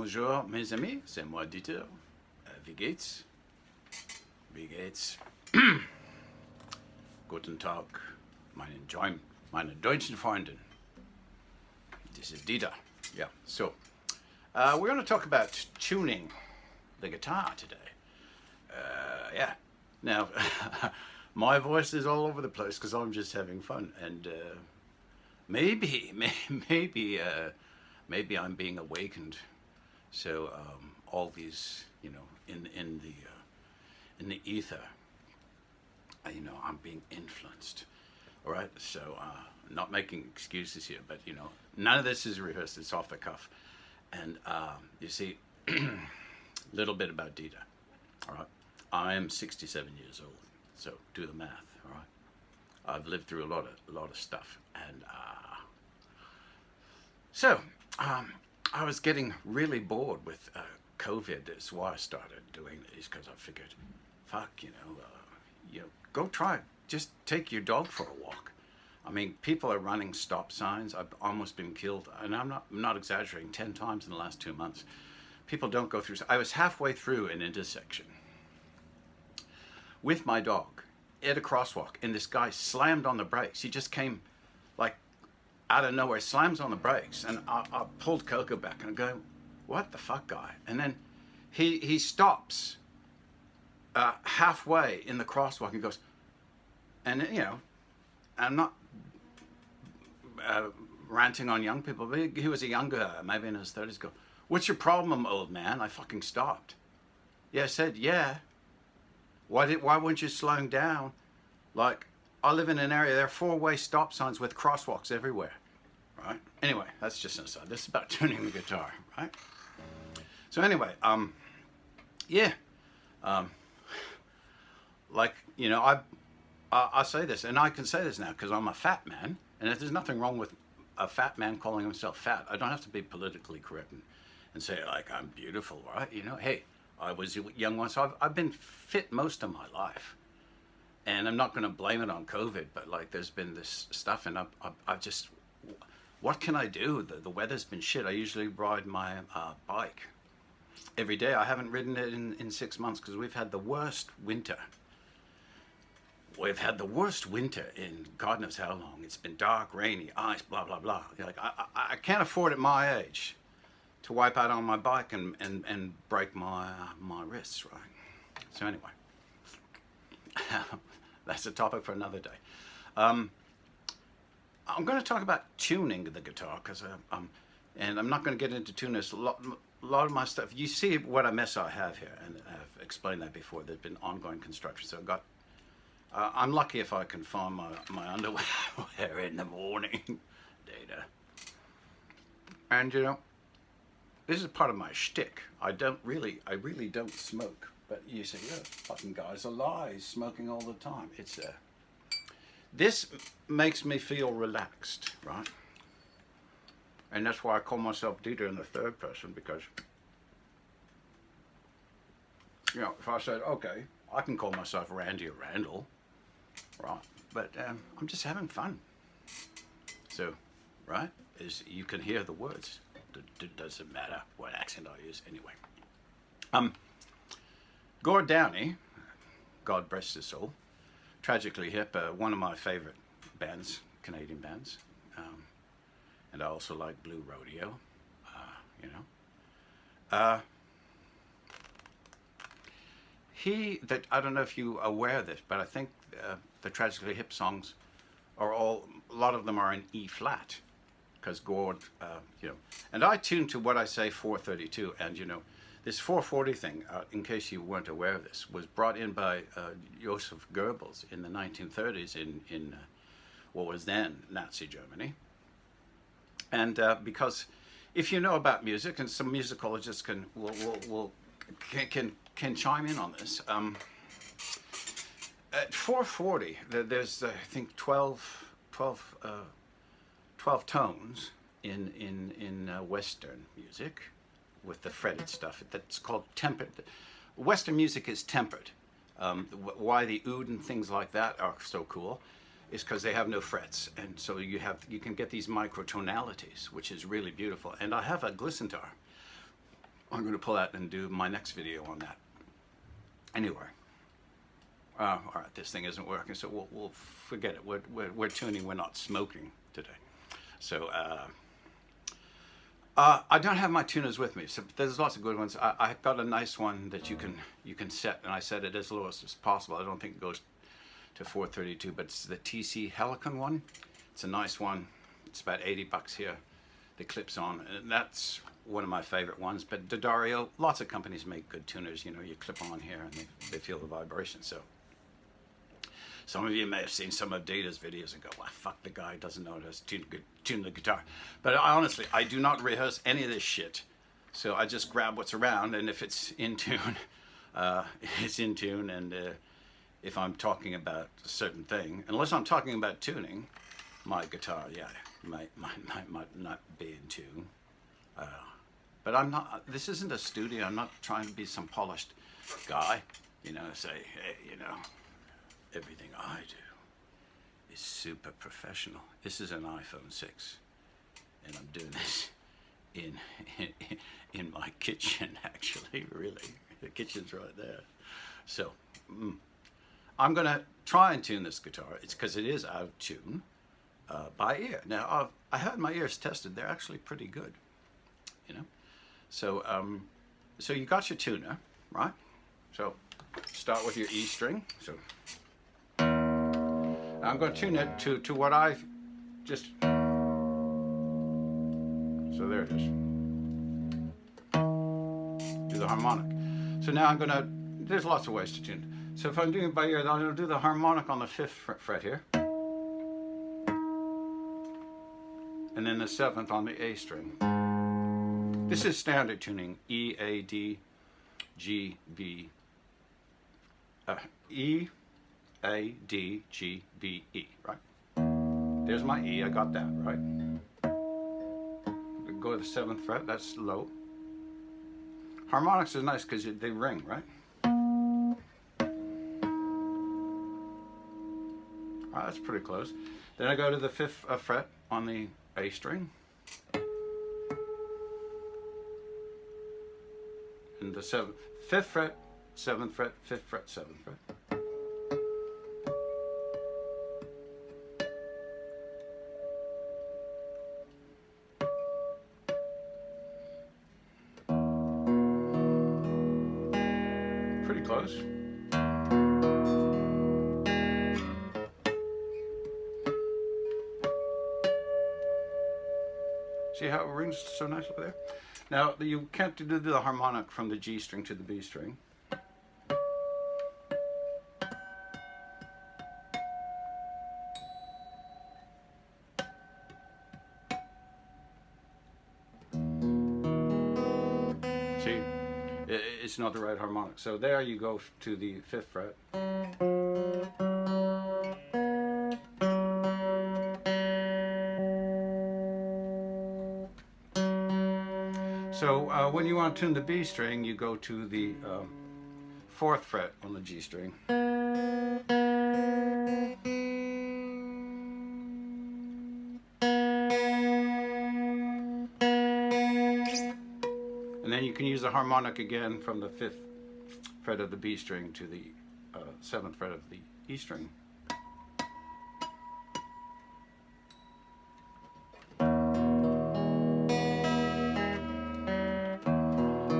Bonjour mes amis, c'est moi Dieter. Wie geht's? Wie geht's? Guten Tag, meine deutschen Freunde. This is Dieter. Yeah, so we're going to talk about tuning the guitar today. Yeah, now my voice is all over the place because I'm just having fun, and maybe I'm being awakened. So all these, you know, in the ether, you know, I'm being influenced. All right, so not making excuses here, but you know, none of this is rehearsed. It's off the cuff, and you see, little bit about Dieter. All right, I am 67 years old, so do the math. All right, I've lived through a lot of stuff, and so I was getting really bored with COVID. That's why I started doing these, because I figured, fuck, you know, go try, just take your dog for a walk. I mean, people are running stop signs. I've almost been killed, and I'm not exaggerating, 10 times in the last 2 months. People don't go through. I was halfway through an intersection with my dog at a crosswalk, and this guy slammed on the brakes. He just came like out of nowhere, slams on the brakes, and I pulled Coco back and I go, what the fuck, guy? And then he stops halfway in the crosswalk and goes, and you know, I'm not ranting on young people, but he was a younger, maybe in his 30s, go, what's your problem, old man? I fucking stopped. Yeah, I said, yeah. Why weren't you slowing down? Like, I live in an area, there are 4-way stop signs with crosswalks everywhere, right? Anyway, that's just an aside. This is about tuning the guitar, right? So anyway, yeah, like, you know, I say this, and I can say this now because I'm a fat man, and if there's nothing wrong with a fat man calling himself fat. I don't have to be politically correct and say, like, I'm beautiful, right? You know, hey, I was young once, so I've been fit most of my life. And I'm not going to blame it on COVID, but like there's been this stuff, and I've just, what can I do? The weather's been shit. I usually ride my bike every day. I haven't ridden it in 6 months because we've had the worst winter. We've had the worst winter in God knows how long. It's been dark, rainy, ice, blah, blah, blah. Like I can't afford at my age to wipe out on my bike and break my wrists, right? So anyway. That's a topic for another day. I'm going to talk about tuning the guitar, because and I'm not going to get into tuning this. A lot of my stuff, you see what a mess I have here, and I've explained that before. There's been ongoing construction, so I'm lucky if I can find my underwear in the morning, Data. And you know, this is part of my shtick. I really don't smoke. But you say, yeah, fucking guys are lies, smoking all the time. It's this makes me feel relaxed, right? And that's why I call myself Dieter in the third person, because, you know, if I said, okay, I can call myself Randy or Randall, right? But I'm just having fun. So, right, as you can hear the words. Doesn't matter what accent I use anyway. Gord Downey, God rest his soul, tragically hip, one of my favorite bands, Canadian bands, and I also like Blue Rodeo, you know. I don't know if you're aware of this, but I think the tragically hip songs are a lot of them are in E flat, because Gord, you know, and I tune to what I say 432, and you know, this 440 thing, in case you weren't aware of this, was brought in by Joseph Goebbels in the 1930s in what was then Nazi Germany. And because if you know about music, and some musicologists can chime in on this, at 440 there's I think 12 tones in Western music, with the fretted stuff. That's called tempered. Western music is tempered. Why the oud and things like that are so cool is because they have no frets, and so you can get these microtonalities, which is really beautiful. And I have a glissentar, I'm going to pull out and do my next video on that. Anyway, all right, this thing isn't working, so we'll forget it. We're tuning. We're not smoking today. So I don't have my tuners with me. So there's lots of good ones. I got a nice one that you can set, and I set it as low as possible. I don't think it goes to 432, but it's the TC Helicon one. It's a nice one. It's about $80 here. The clips on, and that's one of my favorite ones. But D'Addario, lots of companies make good tuners. You know, you clip on here and they feel the vibration. So some of you may have seen some of Data's videos and go, well, fuck, the guy doesn't know how to tune the guitar. But honestly, I do not rehearse any of this shit. So I just grab what's around, and if it's in tune, it's in tune. And if I'm talking about a certain thing, unless I'm talking about tuning, my guitar, yeah, might not be in tune. But I'm not, this isn't a studio. I'm not trying to be some polished guy, you know, say, hey, you know, everything I do is super professional. This is an iPhone 6, and I'm doing this in my kitchen, actually, really. The kitchen's right there. So I'm going to try and tune this guitar. It's because it is out of tune by ear. Now, I had my ears tested. They're actually pretty good, you know. So, so you got your tuner, right? So start with your E string. So I'm going to tune it to what I just, so there it is. Do the harmonic. So now I'm going to, there's lots of ways to tune it. So if I'm doing it by ear, I'm going to do the harmonic on the 5th fret here. And then the 7th on the A string. This is standard tuning, E, A, D, G, B, E, A, D, G, B, E, right? There's my E, I got that, right? Go to the 7th fret, that's low. Harmonics is nice because they ring, right? That's pretty close. Then I go to the 5th fret on the A string. And the 5th fret, 7th fret, 5th fret, 7th fret. Pretty close. See how it rings so nicely there? Now, you can't do the harmonic from the G string to the B string. See, it's not the right harmonic. So there you go to the 5th fret. So when you want to tune the B string, you go to the 4th fret on the G string. And then you can use the harmonic again from the 5th fret of the B string to the 7th fret of the E string.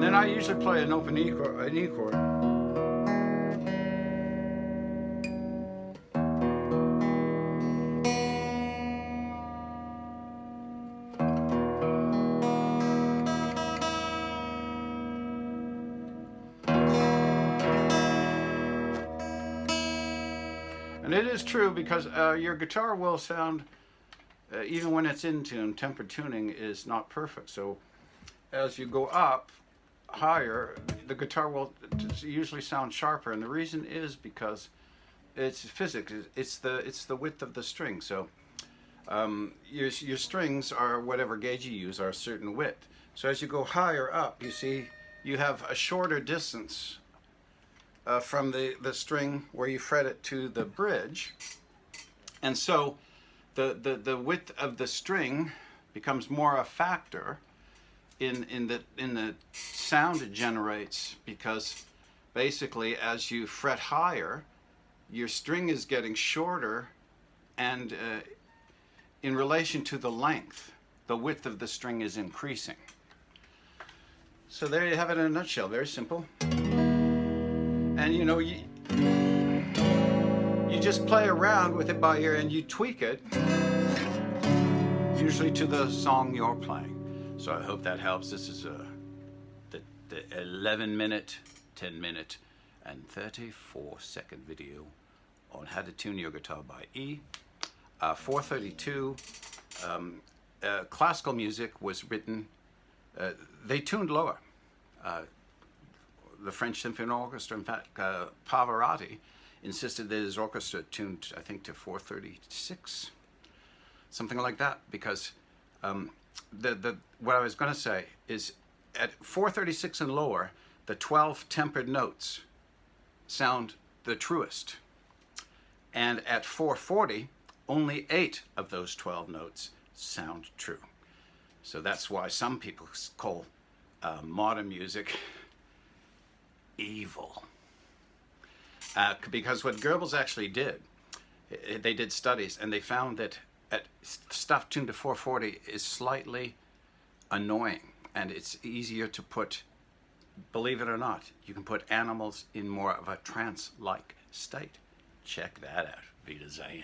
Then I usually play an open E chord. And it is true because your guitar will sound, even when it's in tune, tempered tuning is not perfect. So as you go up higher, the guitar will usually sound sharper, and the reason is because it's physics. It's the width of the string. So your strings are, whatever gauge you use, are a certain width. So as you go higher up, you see you have a shorter distance from the string where you fret it to the bridge, and so the width of the string becomes more a factor in the sound it generates, because basically as you fret higher, your string is getting shorter, and in relation to the length, the width of the string is increasing. So there you have it in a nutshell, very simple. And you know, you just play around with it by ear and you tweak it, usually to the song you're playing. So I hope that helps. This is the 11-minute, 10-minute, and 34-second video on how to tune your guitar by E. 432, classical music was written, they tuned lower. The French Symphony Orchestra, in fact, Pavarotti insisted that his orchestra tuned, I think, to 436, something like that, because what I was going to say is at 436 and lower, the 12 tempered notes sound the truest. And at 440, only 8 of those 12 notes sound true. So that's why some people call modern music evil. Because what Goebbels actually did, they did studies and they found that stuff tuned to 440 is slightly annoying, and it's easier to put, believe it or not, you can put animals in more of a trance-like state. Check that out. Wiedersehen.